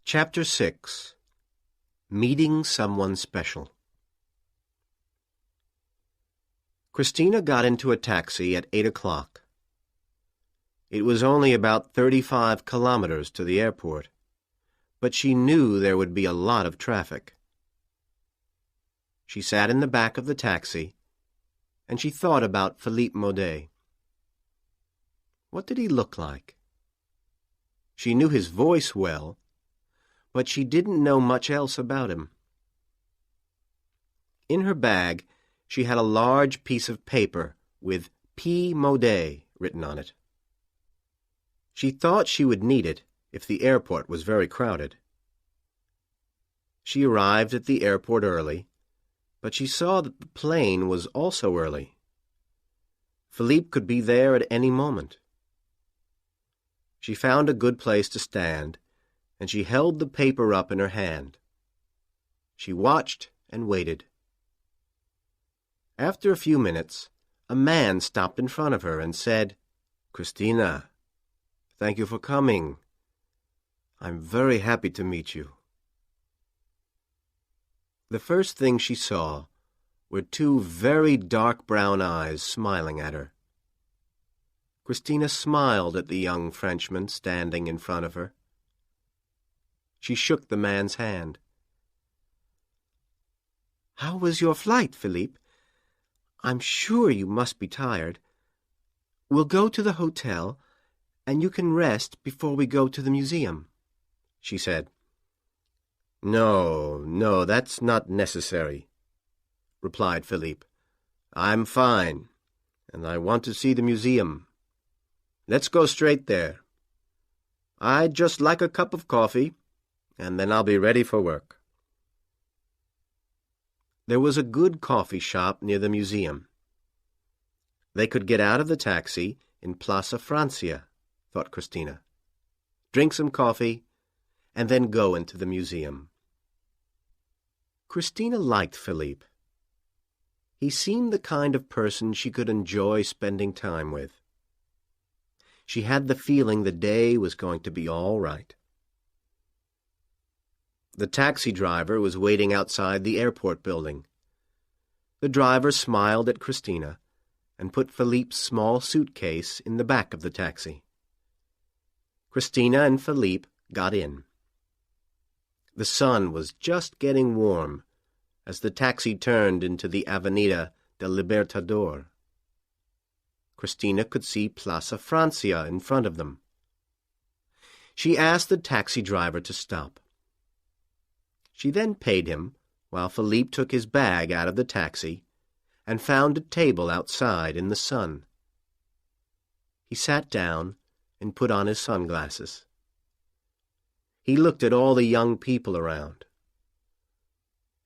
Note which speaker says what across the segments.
Speaker 1: Chapter 6. Meeting Someone Special. Christina got into a taxi at 8 o'clock. It was only about 35 kilometers to the airport, but she knew there would be a lot of traffic. She sat in the back of the taxi, and she thought about Philippe Maudet. What did he look like? She knew his voice well, but she didn't know much else about him. In her bag, she had a large piece of paper with P. Maudet written on it. She thought she would need it if the airport was very crowded. She arrived at the airport early, but she saw that the plane was also early. Philippe could be there at any moment. She found a good place to stand, and she held the paper up in her hand. She watched and waited. After a few minutes, a man stopped in front of her and said, "Christina, thank you for coming. I'm very happy to meet you." The first thing she saw were two very dark brown eyes smiling at her. Christina smiled at the young Frenchman standing in front of her. She shook the man's hand. "How was your flight, Philippe? I'm sure you must be tired. We'll go to the hotel, and you can rest before we go to the museum," she said. No, that's not necessary," replied Philippe. "I'm fine, and I want to see the museum. Let's go straight there. I'd just like a cup of coffee, and then I'll be ready for work." There was a good coffee shop near the museum. They could get out of the taxi in Plaza Francia, thought Christina, drink some coffee, and then go into the museum. Christina liked Philippe. He seemed the kind of person she could enjoy spending time with. She had the feeling the day was going to be all right. The taxi driver was waiting outside the airport building. The driver smiled at Christina and put Philippe's small suitcase in the back of the taxi. Christina and Philippe got in. The sun was just getting warm as the taxi turned into the Avenida del Libertador. Christina could see Plaza Francia in front of them. She asked the taxi driver to stop. She then paid him while Philippe took his bag out of the taxi and found a table outside in the sun. He sat down and put on his sunglasses. He looked at all the young people around.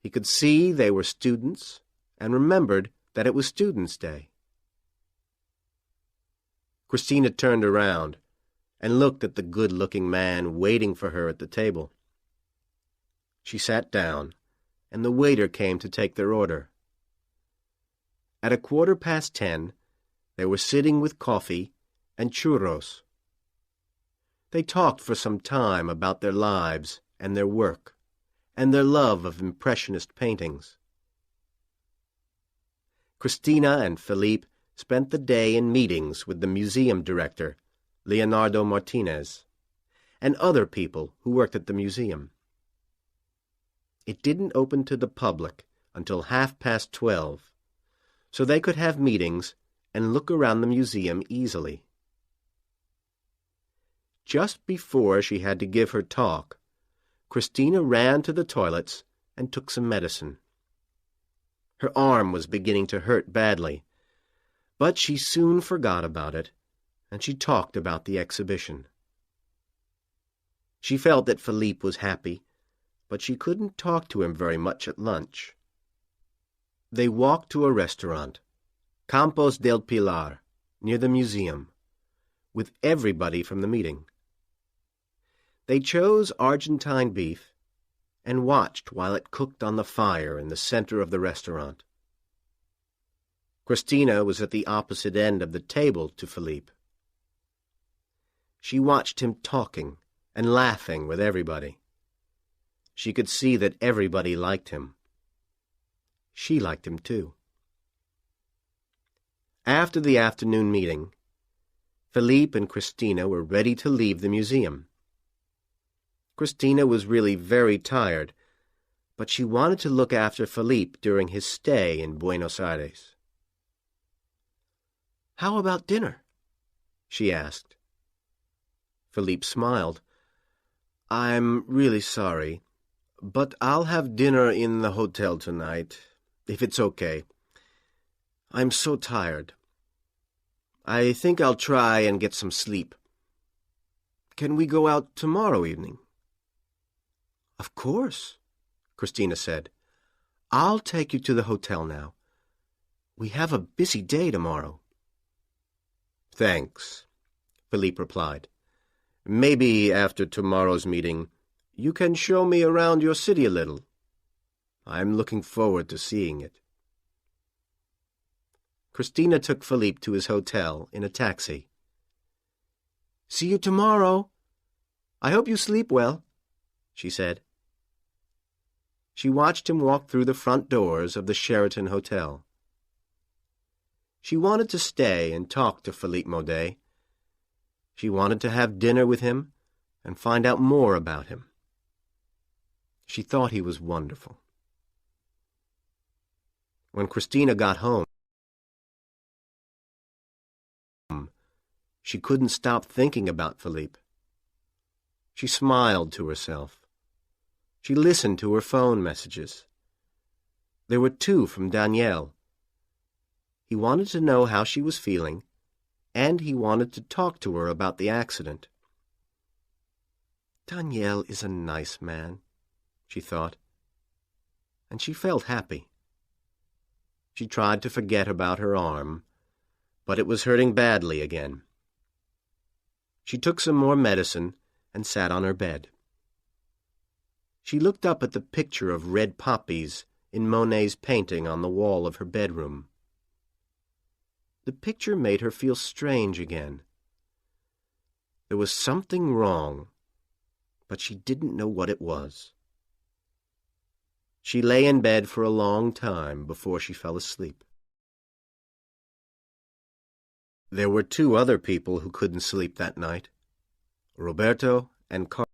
Speaker 1: He could see they were students and remembered that it was Students' Day. Christina turned around and looked at the good-looking man waiting for her at the table. She sat down, and the waiter came to take their order. At 10:15, they were sitting with coffee and churros. They talked for some time about their lives and their work, and their love of Impressionist paintings. Christina and Philippe spent the day in meetings with the museum director, Leonardo Martinez, and other people who worked at the museum. It didn't open to the public until 12:30, so they could have meetings and look around the museum easily. Just before she had to give her talk, Christina ran to the toilets and took some medicine. Her arm was beginning to hurt badly, but she soon forgot about it, and she talked about the exhibition. She felt that Philippe was happy, but she couldn't talk to him very much at lunch. They walked to a restaurant, Campos del Pilar, near the museum, with everybody from the meeting. They chose Argentine beef and watched while it cooked on the fire in the center of the restaurant. Christina was at the opposite end of the table to Philippe. She watched him talking and laughing with everybody. She could see that everybody liked him. She liked him too. After the afternoon meeting, Philippe and Christina were ready to leave the museum. Christina was really very tired, but she wanted to look after Philippe during his stay in Buenos Aires. "How about dinner?" she asked. Philippe smiled. "I'm really sorry, but I'll have dinner in the hotel tonight, if it's okay. I'm so tired. I think I'll try and get some sleep. Can we go out tomorrow evening?" "Of course," Christina said. "I'll take you to the hotel now. We have a busy day tomorrow." "Thanks," Philippe replied. "Maybe after tomorrow's meeting, you can show me around your city a little. I'm looking forward to seeing it." Christina took Philippe to his hotel in a taxi. "See you tomorrow. I hope you sleep well," she said. She watched him walk through the front doors of the Sheraton Hotel. She wanted to stay and talk to Philippe Maudet. She wanted to have dinner with him and find out more about him. She thought he was wonderful. When Christina got home, she couldn't stop thinking about Philippe. She smiled to herself. She listened to her phone messages. There were 2 from Danielle. He wanted to know how she was feeling, and he wanted to talk to her about the accident. Danielle is a nice man, she thought, and she felt happy. She tried to forget about her arm, but it was hurting badly again. She took some more medicine and sat on her bed. She looked up at the picture of red poppies in Monet's painting on the wall of her bedroom. The picture made her feel strange again. There was something wrong, but she didn't know what it was. She lay in bed for a long time before she fell asleep. There were 2 other people who couldn't sleep that night, Roberto and Carl.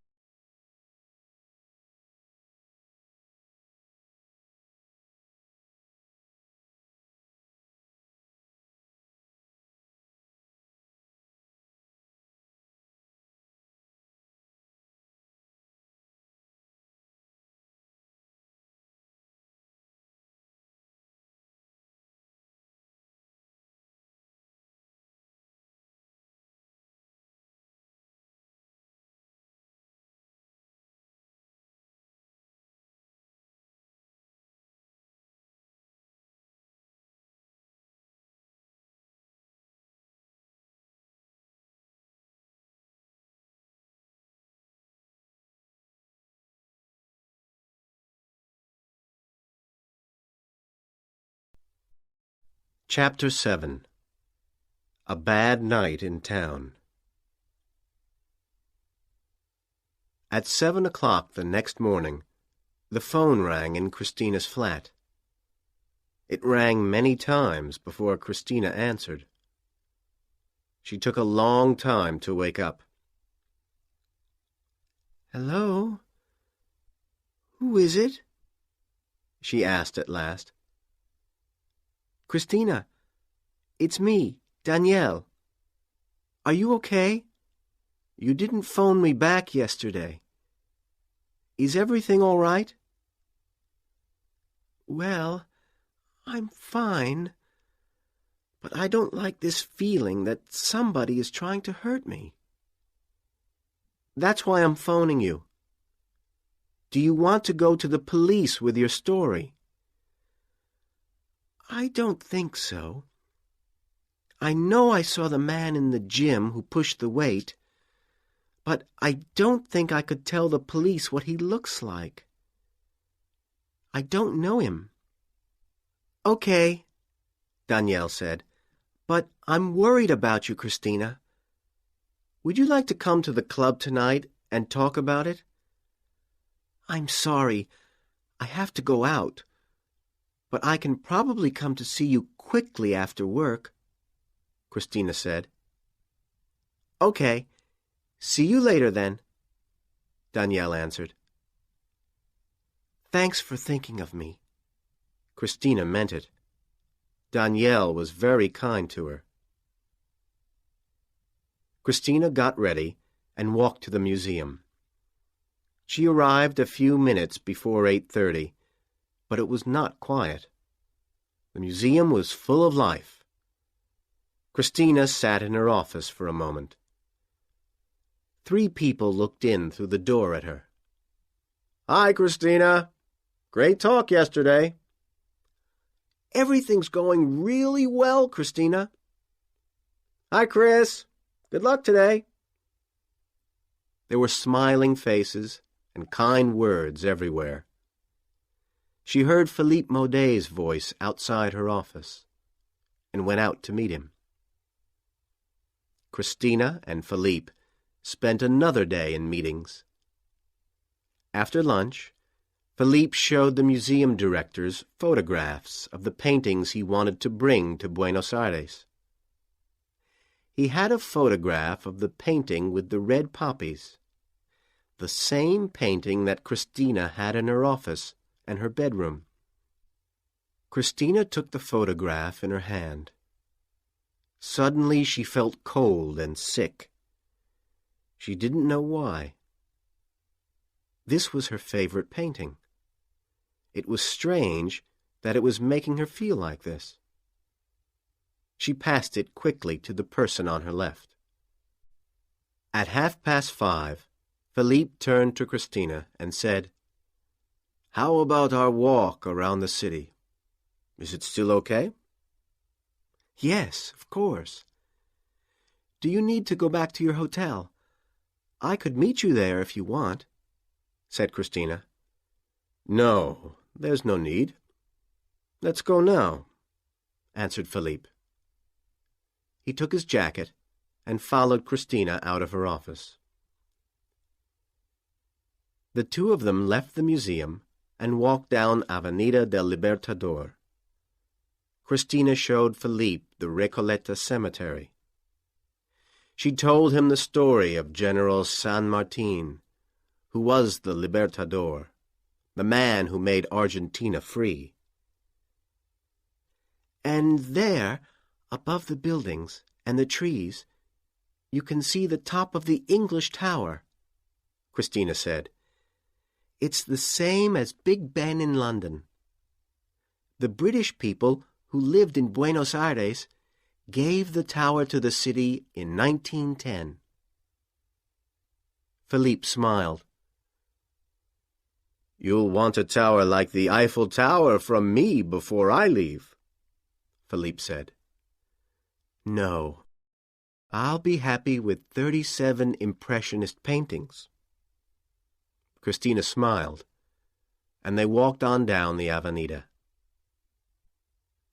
Speaker 1: Chapter 7. A Bad Night in Town. At 7 o'clock the next morning, the phone rang in Christina's flat. It rang many times before Christina answered. She took a long time to wake up. "Hello? Who is it?" she asked at last. "Christina, it's me, Danielle. Are you okay? You didn't phone me back yesterday. Is everything all right?" "Well, I'm fine, but I don't like this feeling that somebody is trying to hurt me. That's why I'm phoning you. Do you want to go to the police with your story?" "I don't think so. I know I saw the man in the gym who pushed the weight, but I don't think I could tell the police what he looks like. I don't know him." "Okay," Danielle said, "but I'm worried about you, Christina. Would you like to come to the club tonight and talk about it?" I'm sorry. I have to go out. But I can probably come to see you quickly after work, Christina said. Okay. See you later, then, Danielle answered. Thanks for thinking of me. Christina meant it. Danielle was very kind to her. Christina got ready and walked to the museum. She arrived a few minutes before 8:30, but it was not quiet. The museum was full of life. Christina sat in her office for a moment. 3 people looked in through the door at her. Hi, Christina. Great talk yesterday. Everything's going really well, Christina. Hi, Chris. Good luck today. There were smiling faces and kind words everywhere. She heard Philippe Maudet's voice outside her office and went out to meet him. Christina and Philippe spent another day in meetings. After lunch, Philippe showed the museum directors photographs of the paintings he wanted to bring to Buenos Aires. He had a photograph of the painting with the red poppies, the same painting that Christina had in her office and her bedroom. Christina took the photograph in her hand. Suddenly she felt cold and sick. She didn't know why. This was her favorite painting. It was strange that it was making her feel like this. She passed it quickly to the person on her left. At 5:30, Philippe turned to Christina and said, "How about our walk around the city? Is it still okay?" "Yes, of course. Do you need to go back to your hotel? I could meet you there if you want," said Christina. "No, there's no need. Let's go now," answered Philippe. He took his jacket and followed Christina out of her office. The 2 of them left the museum and walked down Avenida del Libertador. Christina showed Philippe the Recoleta cemetery. She told him the story of General San Martin, who was the Libertador, the man who made Argentina free. "And there, above the buildings and the trees, you can see the top of the English Tower," Christina said. "It's the same as Big Ben in London. The British people who lived in Buenos Aires gave the tower to the city in 1910. Philippe smiled. "You'll want a tower like the Eiffel Tower from me before I leave," Philippe said. "No, I'll be happy with 37 Impressionist paintings." Christina smiled, and they walked on down the Avenida.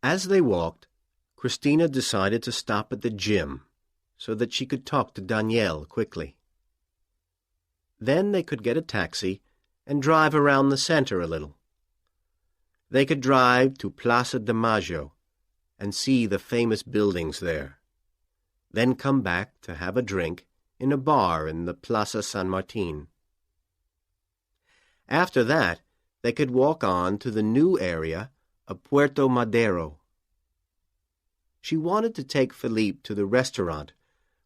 Speaker 1: As they walked, Christina decided to stop at the gym so that she could talk to Danielle quickly. Then they could get a taxi and drive around the center a little. They could drive to Plaza de Mayo and see the famous buildings there, then come back to have a drink in a bar in the Plaza San Martin. After that, they could walk on to the new area of Puerto Madero. She wanted to take Philippe to the restaurant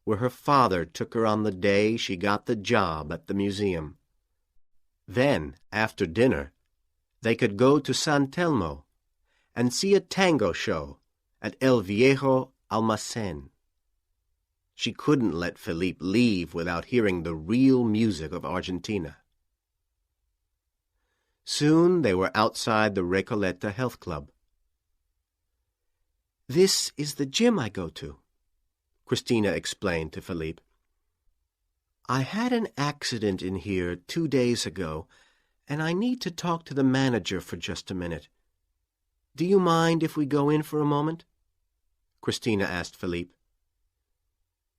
Speaker 1: where her father took her on the day she got the job at the museum. Then, after dinner, they could go to San Telmo and see a tango show at El Viejo Almacén. She couldn't let Philippe leave without hearing the real music of Argentina. Soon they were outside the Recoleta Health Club. "This is the gym I go to," Christina explained to Philippe. "I had an accident in here 2 days ago, and I need to talk to the manager for just a minute. Do you mind if we go in for a moment?" Christina asked Philippe.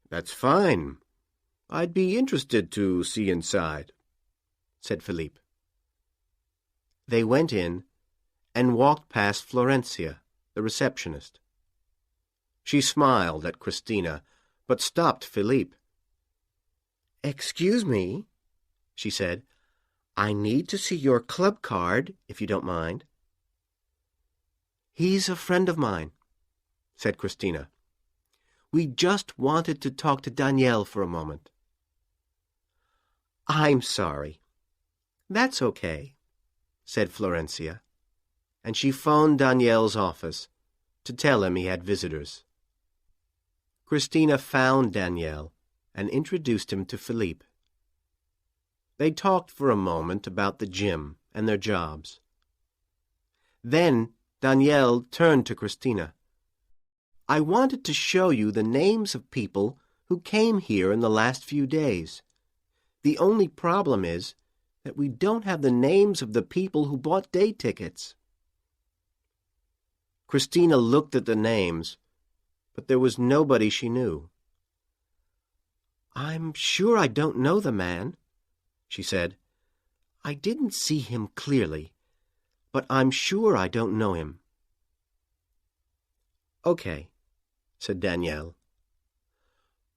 Speaker 1: "That's fine. I'd be interested to see inside," said Philippe. They went in and walked past Florencia, the receptionist. She smiled at Christina, but stopped Philippe. "Excuse me," she said. "I need to see your club card, if you don't mind." "He's a friend of mine," said Christina. "We just wanted to talk to Danielle for a moment." "I'm sorry." "That's okay," said Florencia, and she phoned Danielle's office to tell him he had visitors. Christina found Danielle and introduced him to Philippe. They talked for a moment about the gym and their jobs. Then Danielle turned to Christina. "I wanted to show you the names of people who came here in the last few days. The only problem is that we don't have the names of the people who bought day tickets." Christina looked at the names, but there was nobody she knew. "I'm sure I don't know the man," she said. "I didn't see him clearly, but I'm sure I don't know him." "Okay," said Danielle.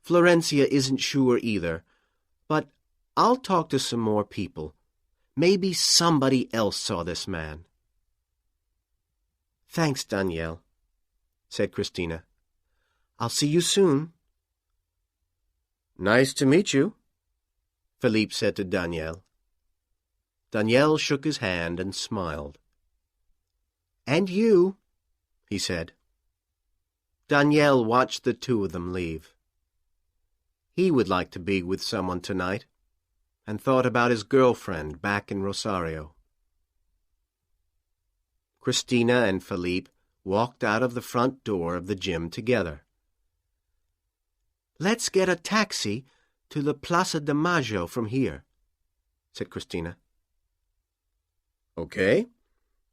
Speaker 1: "Florencia isn't sure either, but I'll talk to some more people. Maybe somebody else saw this man." "Thanks, Danielle," said Christina. "I'll see you soon." "Nice to meet you," Philippe said to Danielle. Danielle shook his hand and smiled. "And you," he said. Danielle watched the two of them leave. He would like to be with someone tonight, and thought about his girlfriend back in Rosario. Christina and Philippe walked out of the front door of the gym together. "Let's get a taxi to the Plaza de Mayo from here," said Christina. "Okay,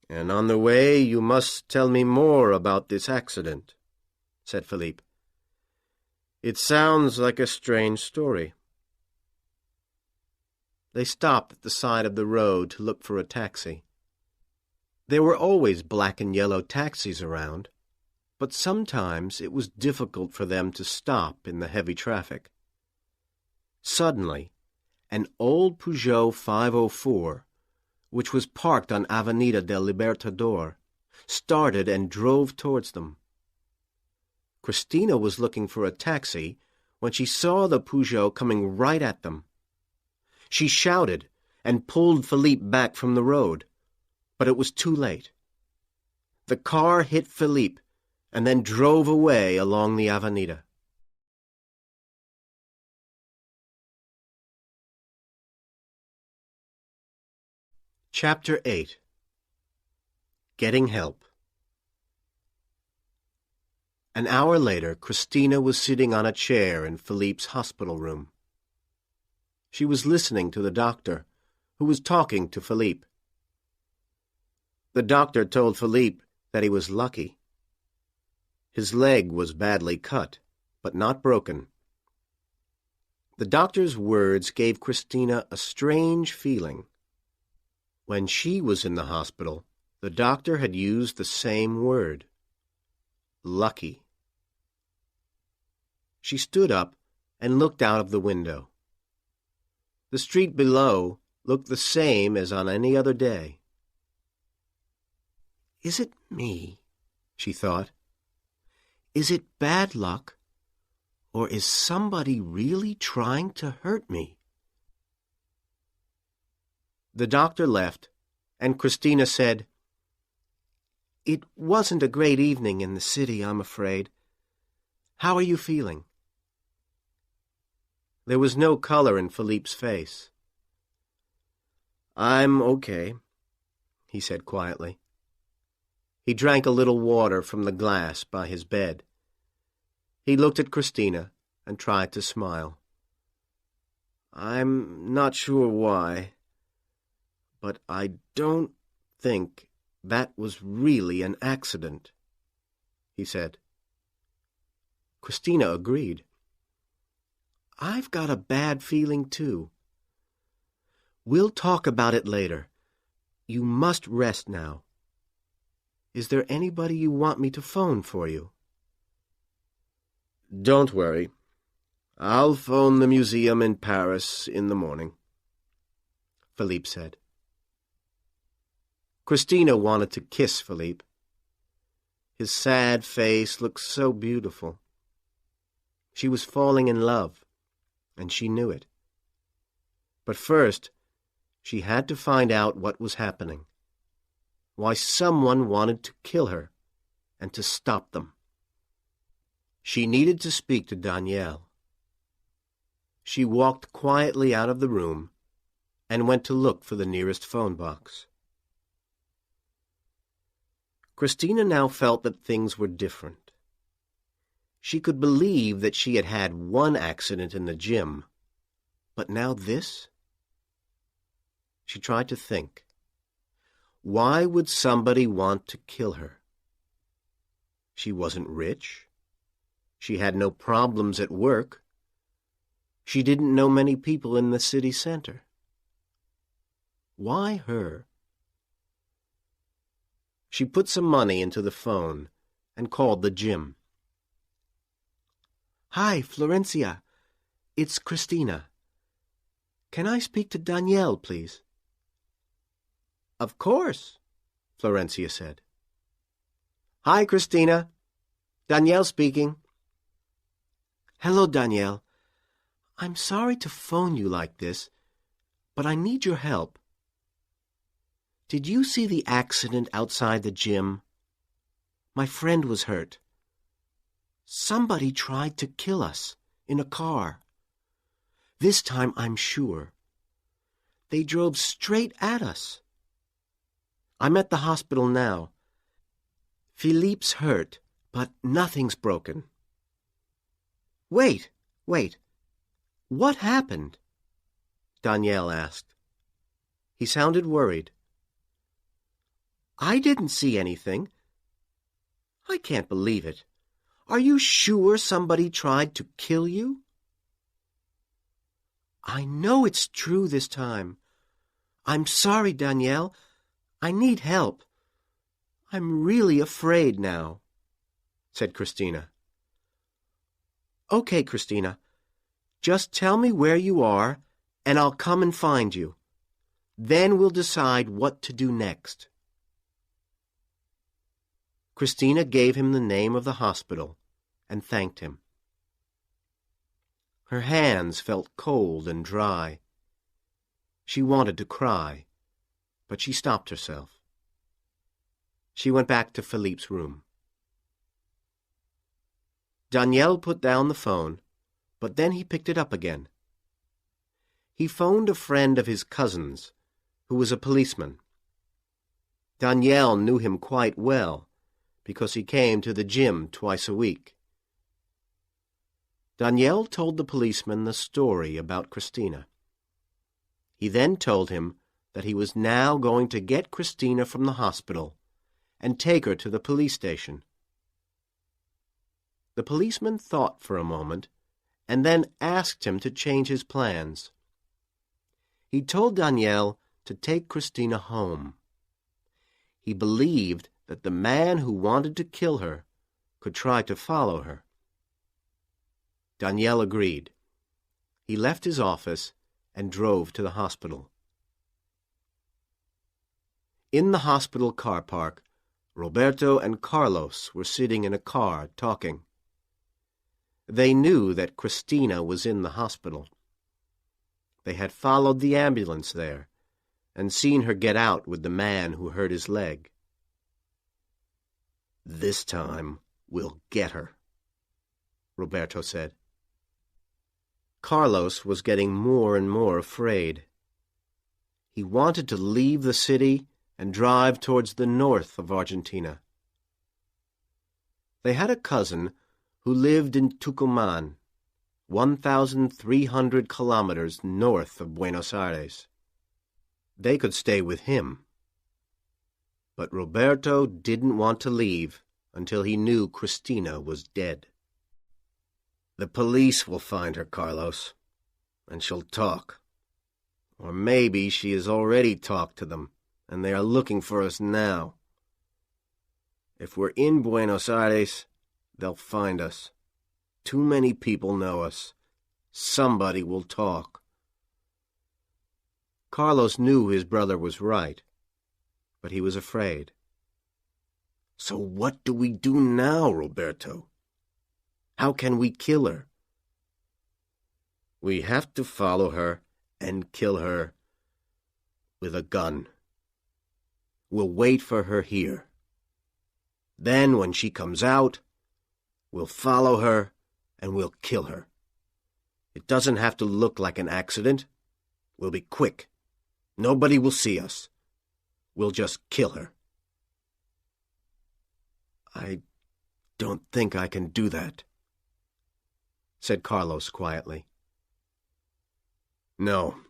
Speaker 1: and on the way you must tell me more about this accident," said Philippe. "It sounds like a strange story." They stopped at the side of the road to look for a taxi. There were always black and yellow taxis around, but sometimes it was difficult for them to stop in the heavy traffic. Suddenly, an old Peugeot 504, which was parked on Avenida del Libertador, started and drove towards them. Christina was looking for a taxi when she saw the Peugeot coming right at them. She shouted and pulled Philippe back from the road, but it was too late. The car hit Philippe and then drove away along the Avenida. Chapter 8. Getting Help. An hour later, Christina was sitting on a chair in Philippe's hospital room. She was listening to the doctor, who was talking to Philippe. The doctor told Philippe that he was lucky. His leg was badly cut, but not broken. The doctor's words gave Christina a strange feeling. When she was in the hospital, the doctor had used the same word. Lucky. She stood up and looked out of the window. The street below looked the same as on any other day. "Is it me?" she thought. "Is it bad luck, or is somebody really trying to hurt me?" The doctor left, and Christina said, "It wasn't a great evening in the city, I'm afraid. How are you feeling?" There was no color in Philippe's face. "I'm okay," he said quietly. He drank a little water from the glass by his bed. He looked at Christina and tried to smile. "I'm not sure why, but I don't think that was really an accident," he said. Christina agreed. "I've got a bad feeling, too. We'll talk about it later, You must rest now. Is there anybody you want me to phone for you? Don't worry. I'll phone the museum in Paris in the morning, Philippe said. Christina wanted to kiss Philippe. His sad face looked so beautiful. She was falling in love, and she knew it. But first, she had to find out what was happening, why someone wanted to kill her, and to stop them. She needed to speak to Danielle. She walked quietly out of the room and went to look for the nearest phone box. Christina now felt that things were different. She could believe that she had had one accident in the gym, but now this? She tried to think. Why would somebody want to kill her? She wasn't rich. She had no problems at work. She didn't know many people in the city center. Why her? She put some money into the phone and called the gym. Hi, Florencia. It's Christina. Can I speak to Danielle, please? Of course, Florencia said. Hi, Christina. Danielle speaking. Hello, Danielle. I'm sorry to phone you like this, but I need your help. Did you see the accident outside the gym? My friend was hurt. Somebody tried to kill us in a car. This time I'm sure. They drove straight at us. I'm at the hospital now. Philippe's hurt, but nothing's broken. Wait. What happened? Danielle asked. He sounded worried. I didn't see anything. I can't believe it. Are you sure somebody tried to kill you? I know it's true this time. I'm sorry, Danielle. I need help. I'm really afraid now, said Christina. Okay, Christina. Just tell me where you are, and I'll come and find you. Then we'll decide what to do next. Christina gave him the name of the hospital and thanked him. Her hands felt cold and dry. She wanted to cry, but she stopped herself. She went back to Philippe's room. Danielle put down the phone, but then he picked it up again. He phoned a friend of his cousin's, who was a policeman. Danielle knew him quite well, because he came to the gym twice a week. Danielle told the policeman the story about Christina. He then told him that he was now going to get Christina from the hospital and take her to the police station. The policeman thought for a moment and then asked him to change his plans. He told Danielle to take Christina home. He believed that the man who wanted to kill her could try to follow her. Danielle agreed. He left his office and drove to the hospital. In the hospital car park, Roberto and Carlos were sitting in a car talking. They knew that Christina was in the hospital. They had followed the ambulance there and seen her get out with the man who hurt his leg. This time we'll get her, Roberto said. Carlos was getting more and more afraid. He wanted to leave the city and drive towards the north of Argentina. They had a cousin who lived in Tucumán, 1,300 kilometers north of Buenos Aires. They could stay with him. But Roberto didn't want to leave until he knew Christina was dead. The police will find her, Carlos, and she'll talk. Or maybe she has already talked to them and they are looking for us now. If we're in Buenos Aires, they'll find us. Too many people know us. Somebody will talk." Carlos knew his brother was right, but he was afraid. "So what do we do now, Roberto? How can we kill her?" "We have to follow her and kill her with a gun. We'll wait for her here. Then when she comes out, we'll follow her and we'll kill her. It doesn't have to look like an accident. We'll be quick. Nobody will see us. We'll just kill her." "I don't think I can do that," said Carlos quietly. "No.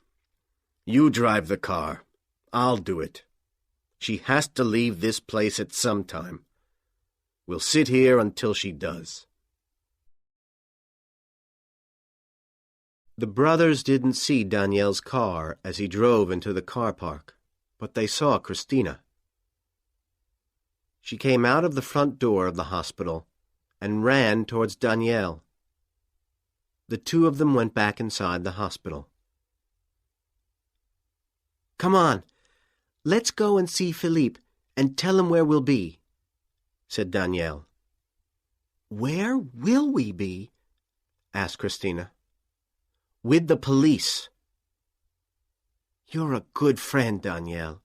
Speaker 1: You drive the car. I'll do it. She has to leave this place at some time. We'll sit here until she does." The brothers didn't see Daniel's car as he drove into the car park, but they saw Christina. She came out of the front door of the hospital and ran towards Daniel. The two of them went back inside the hospital. "Come on, let's go and see Philippe and tell him where we'll be," said Daniel. "Where will we be?" asked Christina. "With the police." "You're a good friend, Daniel,"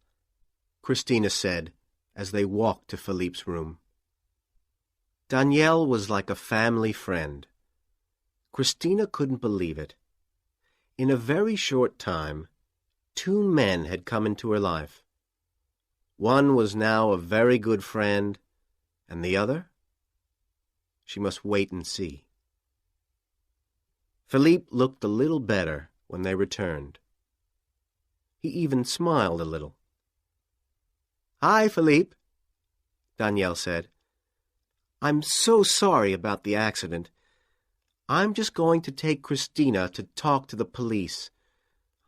Speaker 1: Christina said as they walked to Philippe's room. Daniel was like a family friend. Christina couldn't believe it. In a very short time, 2 men had come into her life. One was now a very good friend, and the other? She must wait and see. Philippe looked a little better when they returned. He even smiled a little. "Hi, Philippe," Daniel said. "I'm so sorry about the accident. I'm just going to take Christina to talk to the police.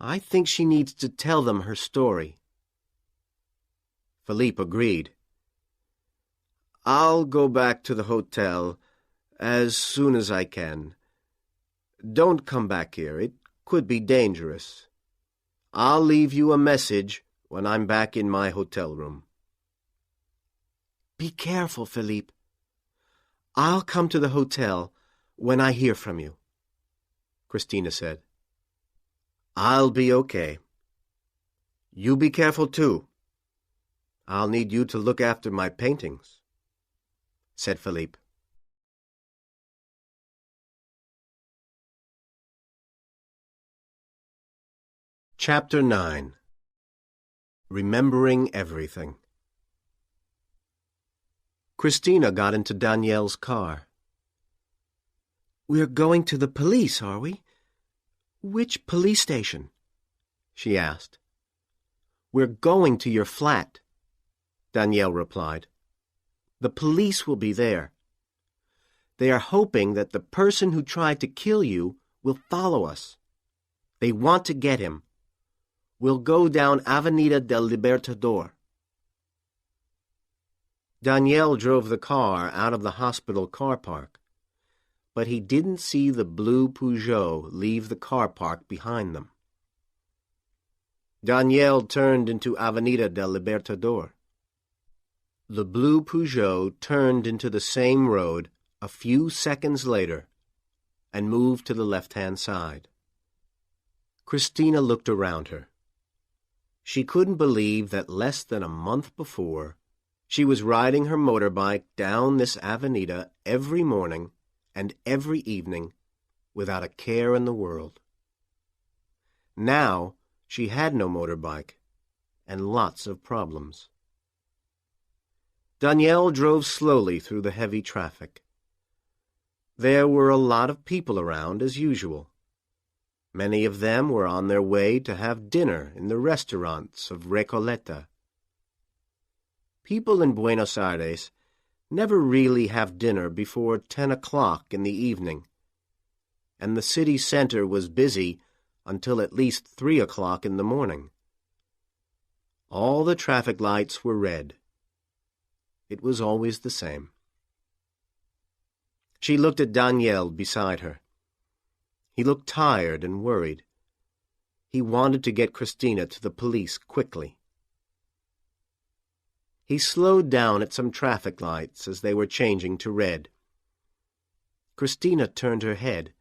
Speaker 1: I think she needs to tell them her story." Philippe agreed. "I'll go back to the hotel as soon as I can. Don't come back here. It could be dangerous. I'll leave you a message when I'm back in my hotel room." "Be careful, Philippe. I'll come to the hotel when I hear from you," Christina said. "I'll be okay. You be careful, too. I'll need you to look after my paintings," said Philippe. Chapter 9. Remembering Everything. Christina got into Daniel's car. "We're going to the police, are we? Which police station?" she asked. "We're going to your flat," Daniel replied. "The police will be there. They are hoping that the person who tried to kill you will follow us. They want to get him. We'll go down Avenida del Libertador." Daniel drove the car out of the hospital car park, but he didn't see the blue Peugeot leave the car park behind them. Daniel turned into Avenida del Libertador. The blue Peugeot turned into the same road a few seconds later and moved to the left-hand side. Christina looked around her. She couldn't believe that less than a month before, she was riding her motorbike down this avenida every morning and every evening without a care in the world. Now she had no motorbike and lots of problems. Danielle drove slowly through the heavy traffic. There were a lot of people around as usual. Many of them were on their way to have dinner in the restaurants of Recoleta. People in Buenos Aires never really have dinner before 10 o'clock in the evening, and the city center was busy until at least 3 o'clock in the morning. All the traffic lights were red. It was always the same. She looked at Daniel beside her. He looked tired and worried. He wanted to get Christina to the police quickly. He slowed down at some traffic lights as they were changing to red. Christina turned her head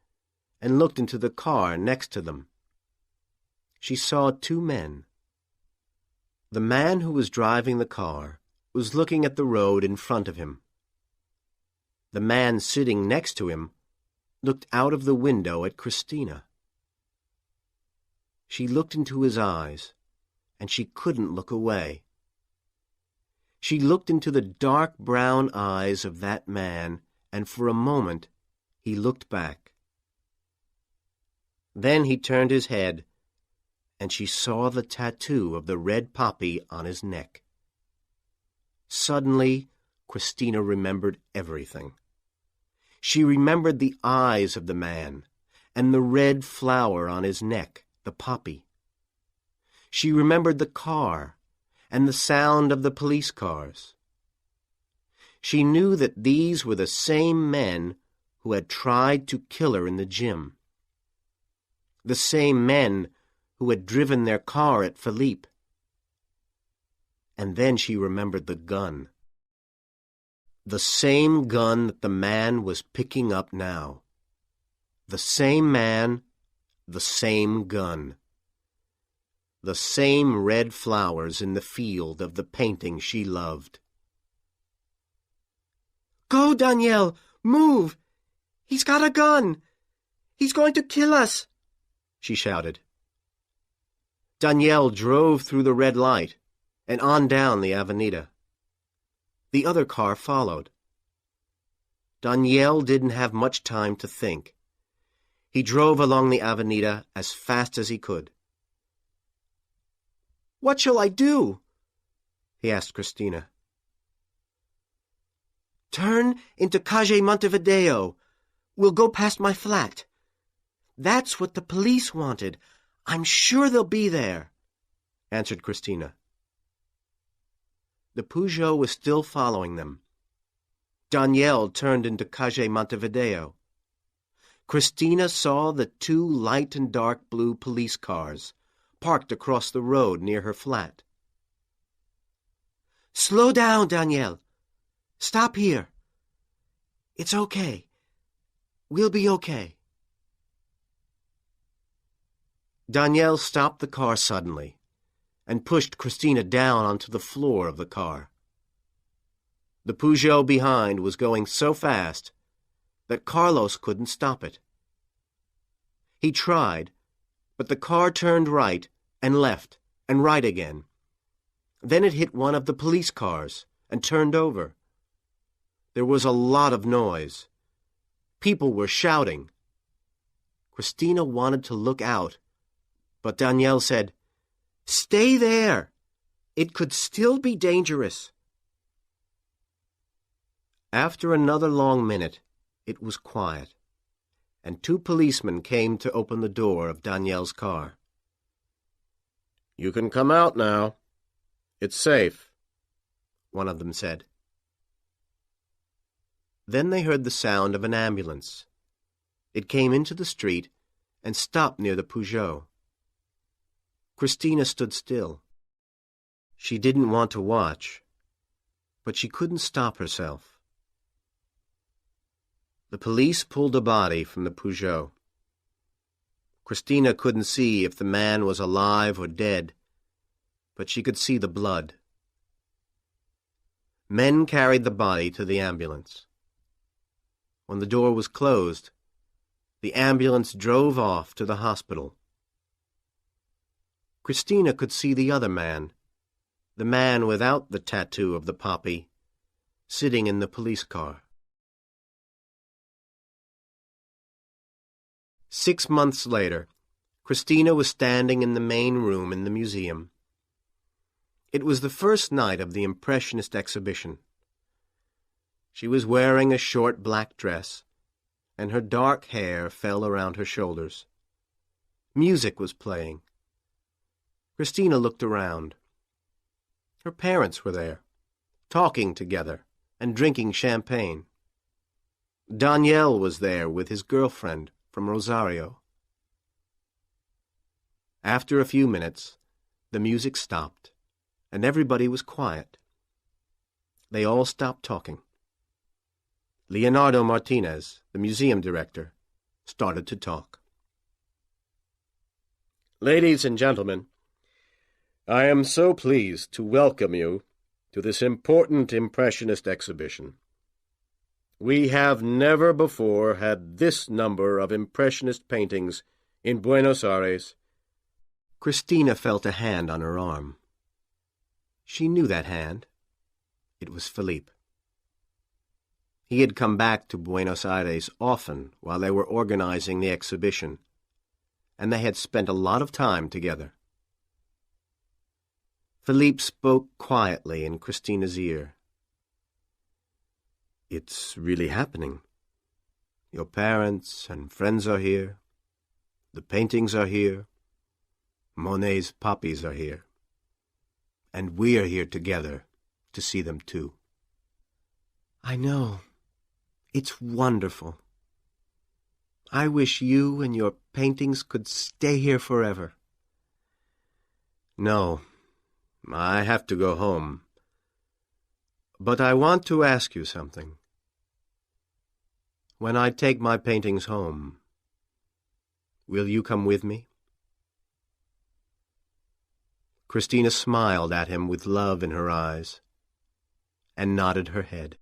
Speaker 1: and looked into the car next to them. She saw two men. The man who was driving the car was looking at the road in front of him. The man sitting next to him looked out of the window at Christina. She looked into his eyes, and she couldn't look away. She looked into the dark brown eyes of that man, and for a moment he looked back. Then he turned his head, and she saw the tattoo of the red poppy on his neck. Suddenly, Christina remembered everything. She remembered the eyes of the man and the red flower on his neck, the poppy. She remembered the car and the sound of the police cars. She knew that these were the same men who had tried to kill her in the gym. The same men who had driven their car at Philippe. And then she remembered the gun. The same gun that the man was picking up now. The same man, the same gun. The same red flowers in the field of the painting she loved. "Go, Daniel! Move! He's got a gun! He's going to kill us!" she shouted. Daniel drove through the red light and on down the Avenida. The other car followed. Daniel didn't have much time to think. He drove along the Avenida as fast as he could. "What shall I do?" he asked Christina. "Turn into Calle Montevideo. We'll go past my flat. That's what the police wanted. I'm sure they'll be there," answered Christina. The Peugeot was still following them. Daniel turned into Calle Montevideo. Christina saw the two light and dark blue police cars parked across the road near her flat. "Slow down, Daniel. Stop here. It's okay. We'll be okay." Daniel stopped the car suddenly and pushed Christina down onto the floor of the car. The Peugeot behind was going so fast that Carlos couldn't stop it. He tried, but the car turned right and left and right again. Then it hit one of the police cars and turned over. There was a lot of noise. People were shouting. Christina wanted to look out, but Daniel said, "Stay there. It could still be dangerous." After another long minute, it was quiet, and two policemen came to open the door of Daniel's car. "You can come out now. It's safe," one of them said. Then they heard the sound of an ambulance. It came into the street and stopped near the Peugeot. Christina stood still. She didn't want to watch, but she couldn't stop herself. The police pulled a body from the Peugeot. Christina couldn't see if the man was alive or dead, but she could see the blood. Men carried the body to the ambulance. When the door was closed, the ambulance drove off to the hospital. Christina could see the other man, the man without the tattoo of the poppy, sitting in the police car. 6 months later, Christina was standing in the main room in the museum. It was the first night of the Impressionist exhibition. She was wearing a short black dress, and her dark hair fell around her shoulders. Music was playing. Christina looked around. Her parents were there, talking together and drinking champagne. Daniel was there with his girlfriend from Rosario. After a few minutes, the music stopped, and everybody was quiet. They all stopped talking. Leonardo Martinez, the museum director, started to talk. Ladies and gentlemen, I am so pleased to welcome you to this important Impressionist exhibition. We have never before had this number of Impressionist paintings in Buenos Aires. Christina felt a hand on her arm. She knew that hand. It was Philippe. He had come back to Buenos Aires often while they were organizing the exhibition, and they had spent a lot of time together. Philippe spoke quietly in Christina's ear. It's really happening. Your parents and friends are here. The paintings are here. Monet's poppies are here. And we are here together to see them too. I know. It's wonderful. I wish you and your paintings could stay here forever. No, I have to go home. But I want to ask you something. When I take my paintings home, will you come with me? Christina smiled at him with love in her eyes and nodded her head.